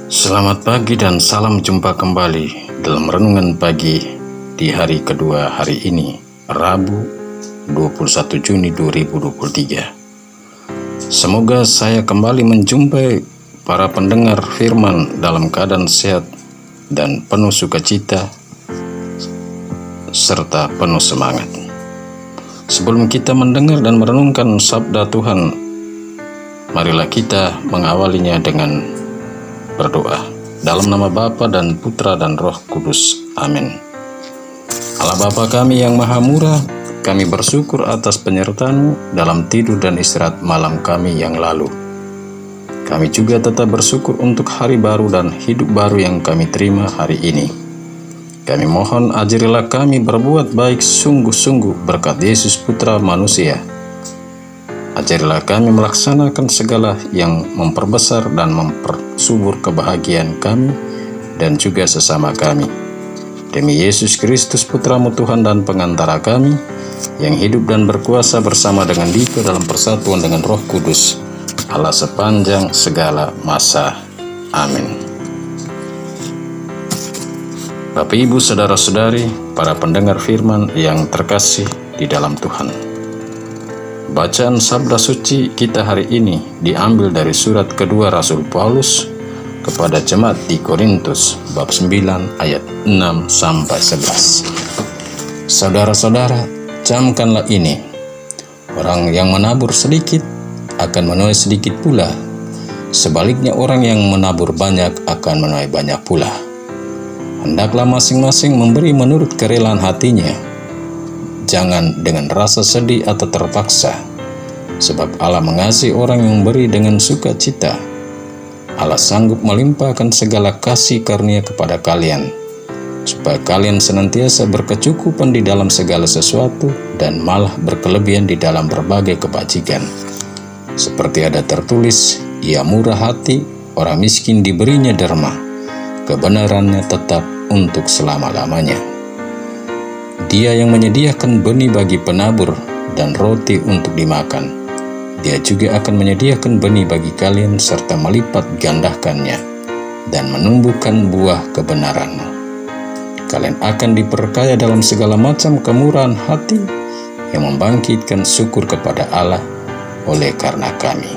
Selamat pagi dan salam jumpa kembali dalam renungan pagi di hari kedua hari ini, Rabu 21 Juni 2023. Semoga saya kembali menjumpai para pendengar firman dalam keadaan sehat dan penuh sukacita serta penuh semangat. Sebelum kita mendengar dan merenungkan sabda Tuhan, marilah kita mengawalinya dengan berdoa. Dalam nama Bapa dan Putra dan Roh Kudus. Amin. Allah Bapa kami yang maha murah, kami bersyukur atas penyertaan-Mu dalam tidur dan istirahat malam kami yang lalu. Kami juga tetap bersyukur untuk hari baru dan hidup baru yang kami terima hari ini. Kami mohon ajarilah kami berbuat baik sungguh-sungguh berkat Yesus Putra Manusia. Ajarilah kami melaksanakan segala yang memperbesar dan mempersubur kebahagiaan kami dan juga sesama kami. Demi Yesus Kristus Putra-Mu Tuhan dan pengantara kami, yang hidup dan berkuasa bersama dengan Dia dalam persatuan dengan Roh Kudus, Allah sepanjang segala masa. Amin. Bapak, Ibu, Saudara-saudari, para pendengar firman yang terkasih di dalam Tuhan. Bacaan sabda suci kita hari ini diambil dari surat kedua Rasul Paulus kepada jemaat di Korintus bab 9 ayat 6 sampai 11. Saudara-saudara, camkanlah ini. Orang yang menabur sedikit akan menuai sedikit pula. Sebaliknya orang yang menabur banyak akan menuai banyak pula. Hendaklah masing-masing memberi menurut kerelaan hatinya. Jangan dengan rasa sedih atau terpaksa, sebab Allah mengasihi orang yang memberi dengan sukacita. Allah sanggup melimpahkan segala kasih karunia kepada kalian, supaya kalian senantiasa berkecukupan di dalam segala sesuatu dan malah berkelebihan di dalam berbagai kebajikan. Seperti ada tertulis, Ia murah hati, orang miskin diberinya derma, kebenarannya tetap untuk selama-lamanya. Dia yang menyediakan benih bagi penabur dan roti untuk dimakan. Dia juga akan menyediakan benih bagi kalian serta melipat gandakannya dan menumbuhkan buah kebenaran-Mu. Kalian akan diperkaya dalam segala macam kemurahan hati yang membangkitkan syukur kepada Allah oleh karena kami.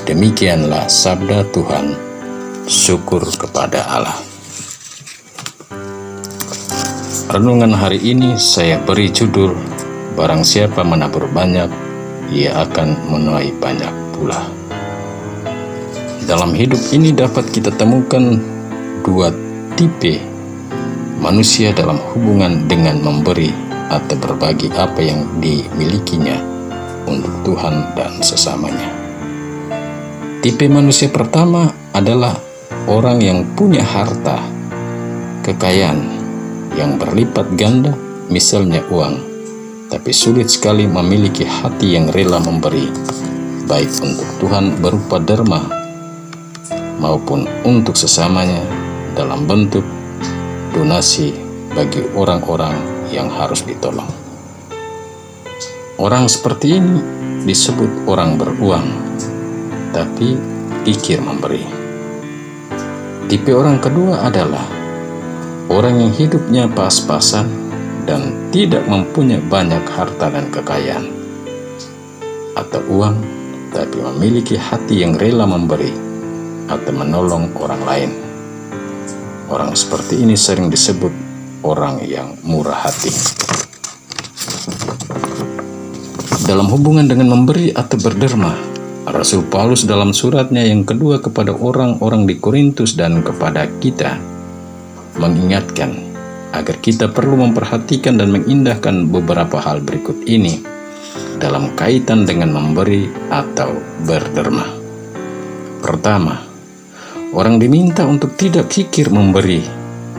Demikianlah sabda Tuhan. Syukur kepada Allah. Renungan hari ini saya beri judul, Barang siapa menabur banyak, ia akan menuai banyak pula. Dalam hidup ini dapat kita temukan dua tipe manusia dalam hubungan dengan memberi atau berbagi apa yang dimilikinya untuk Tuhan dan sesamanya. Tipe manusia pertama adalah orang yang punya harta, kekayaan yang berlipat ganda, misalnya uang, tapi sulit sekali memiliki hati yang rela memberi, baik untuk Tuhan berupa derma maupun untuk sesamanya dalam bentuk donasi bagi orang-orang yang harus ditolong. Orang seperti ini disebut orang beruang, tapi kikir memberi. Tipe orang kedua adalah orang yang hidupnya pas-pasan dan tidak mempunyai banyak harta dan kekayaan atau uang, tapi memiliki hati yang rela memberi atau menolong orang lain. Orang seperti ini sering disebut orang yang murah hati. Dalam hubungan dengan memberi atau berderma, Rasul Paulus dalam suratnya yang kedua kepada orang-orang di Korintus dan kepada kita mengingatkan agar kita perlu memperhatikan dan mengindahkan beberapa hal berikut ini dalam kaitan dengan memberi atau berderma. Pertama, orang diminta untuk tidak kikir memberi,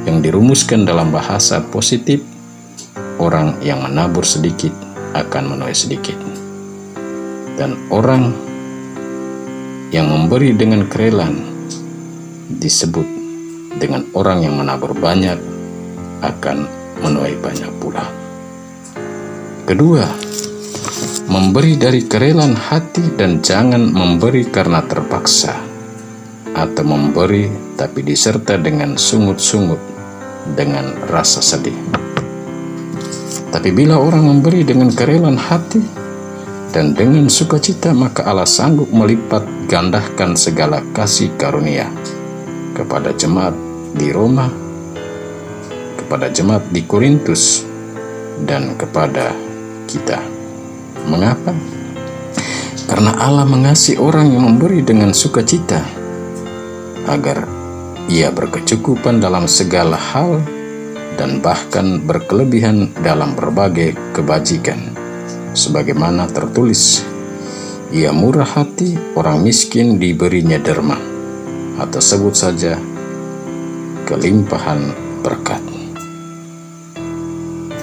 yang dirumuskan dalam bahasa positif, orang yang menabur sedikit akan menuai sedikit. Dan orang yang memberi dengan kerelaan disebut dengan orang yang menabur banyak akan menuai banyak pula. Kedua, memberi dari kerelaan hati dan jangan memberi karena terpaksa. atau memberi tapi diserta dengan sungut-sungut, dengan rasa sedih. Tapi bila orang memberi dengan kerelaan hati dan dengan sukacita, maka Allah sanggup melipat gandakan segala kasih karunia kepada jemaat di Roma, kepada jemaat di Korintus, dan kepada kita. Mengapa? Karena Allah mengasihi orang yang memberi dengan sukacita, agar ia berkecukupan dalam segala hal dan bahkan berkelebihan dalam berbagai kebajikan. Sebagaimana tertulis, ia murah hati, orang miskin diberinya derma, atau sebut saja kelimpahan berkat.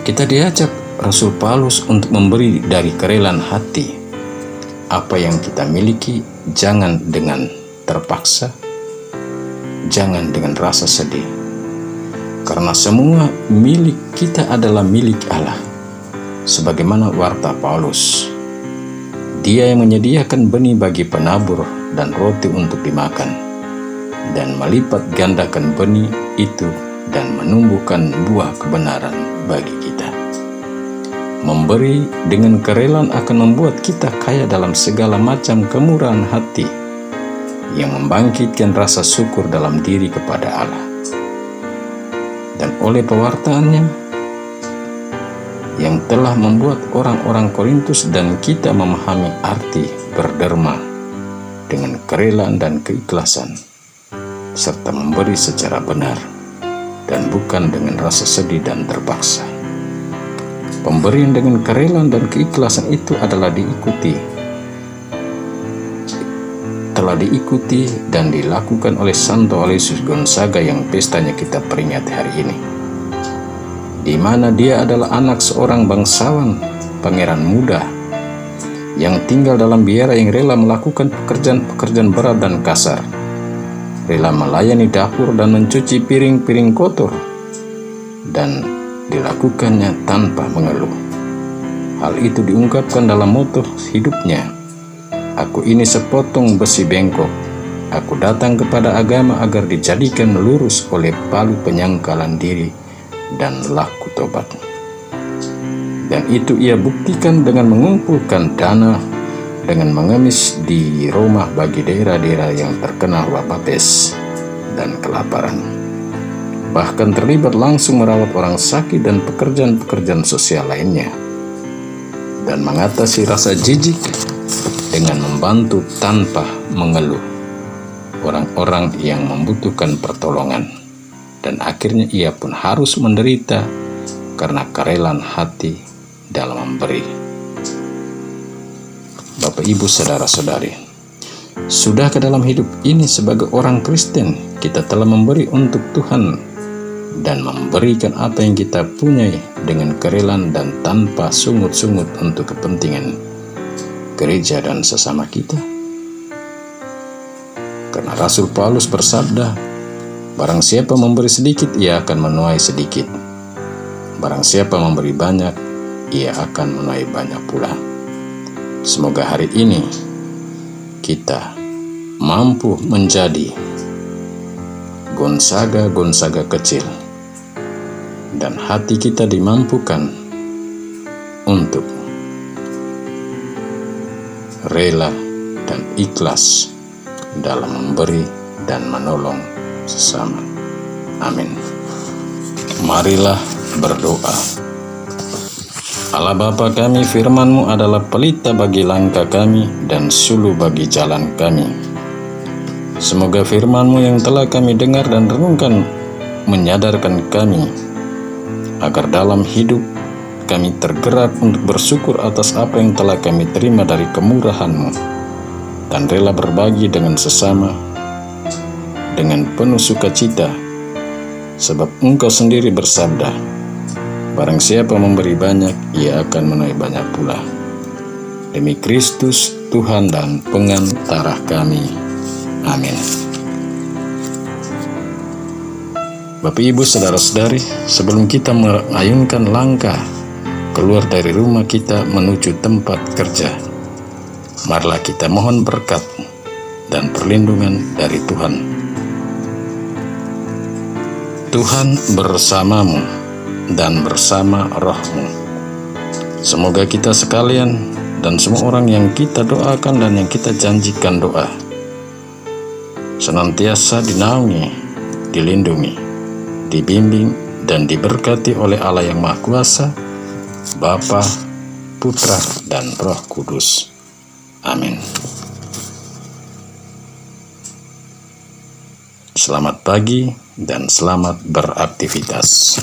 Kita diajak Rasul Paulus untuk memberi dari kerelaan hati. Apa yang kita miliki, jangan dengan terpaksa, jangan dengan rasa sedih, karena semua milik kita adalah milik Allah. Sebagaimana warta Paulus, dia yang menyediakan benih bagi penabur dan roti untuk dimakan, dan melipat gandakan benih itu dan menumbuhkan buah kebenaran bagi kita. Memberi dengan kerelaan akan membuat kita kaya dalam segala macam kemurahan hati yang membangkitkan rasa syukur dalam diri kepada Allah. Dan oleh pewartaannya yang telah membuat orang-orang Korintus dan kita memahami arti berderma dengan kerelaan dan keikhlasan, serta memberi secara benar dan bukan dengan rasa sedih dan terpaksa. Pemberian dengan kerelaan dan keikhlasan itu telah diikuti dan dilakukan oleh Santo Aloysius Gonzaga yang pestanya kita peringati hari ini, di mana dia adalah anak seorang bangsawan, pangeran muda yang tinggal dalam biara, yang rela melakukan pekerjaan-pekerjaan berat dan kasar, rela melayani dapur dan mencuci piring-piring kotor, dan dilakukannya tanpa mengeluh. Hal itu diungkapkan dalam moto hidupnya, "Aku ini sepotong besi bengkok, aku datang kepada agama agar dijadikan lurus oleh palu penyangkalan diri dan laku tobat." Dan itu ia buktikan dengan mengumpulkan dana dengan mengemis di Roma bagi daerah-daerah yang terkena wabah pes dan kelaparan. Bahkan terlibat langsung merawat orang sakit dan pekerjaan-pekerjaan sosial lainnya, dan mengatasi rasa jijik dengan membantu tanpa mengeluh orang-orang yang membutuhkan pertolongan. Dan akhirnya ia pun harus menderita karena kerelaan hati dalam memberi. Bapak, Ibu, saudara-saudari, sudah ke dalam hidup ini sebagai orang Kristen, kita telah memberi untuk Tuhan dan memberikan apa yang kita punyai dengan kerelaan dan tanpa sungut-sungut untuk kepentingan gereja dan sesama kita. Karena Rasul Paulus bersabda, "Barang siapa memberi sedikit, ia akan menuai sedikit. Barang siapa memberi banyak, ia akan menuai banyak pula." Semoga hari ini kita mampu menjadi Gonzaga kecil, dan hati kita dimampukan untuk rela dan ikhlas dalam memberi dan menolong sesama. Amin. Marilah berdoa. Allah Bapa kami, firman-Mu adalah pelita bagi langkah kami dan suluh bagi jalan kami. Semoga firman-Mu yang telah kami dengar dan renungkan menyadarkan kami agar dalam hidup kami tergerak untuk bersyukur atas apa yang telah kami terima dari kemurahan-Mu, dan rela berbagi dengan sesama dengan penuh sukacita, sebab Engkau sendiri bersabda, "Barang siapa memberi banyak, ia akan menuai banyak pula." Demi Kristus Tuhan dan pengantara kami. Amin. Bapak, Ibu, saudara-saudari, sebelum kita mengayunkan langkah keluar dari rumah kita menuju tempat kerja, marilah kita mohon berkat dan perlindungan dari Tuhan. Tuhan bersamamu dan bersama rohmu. Semoga kita sekalian dan semua orang yang kita doakan dan yang kita janjikan doa senantiasa dinaungi, dilindungi, dibimbing, dan diberkati oleh Allah yang Maha Kuasa, Bapa, Putra, dan Roh Kudus. Amin. Selamat pagi dan selamat beraktivitas.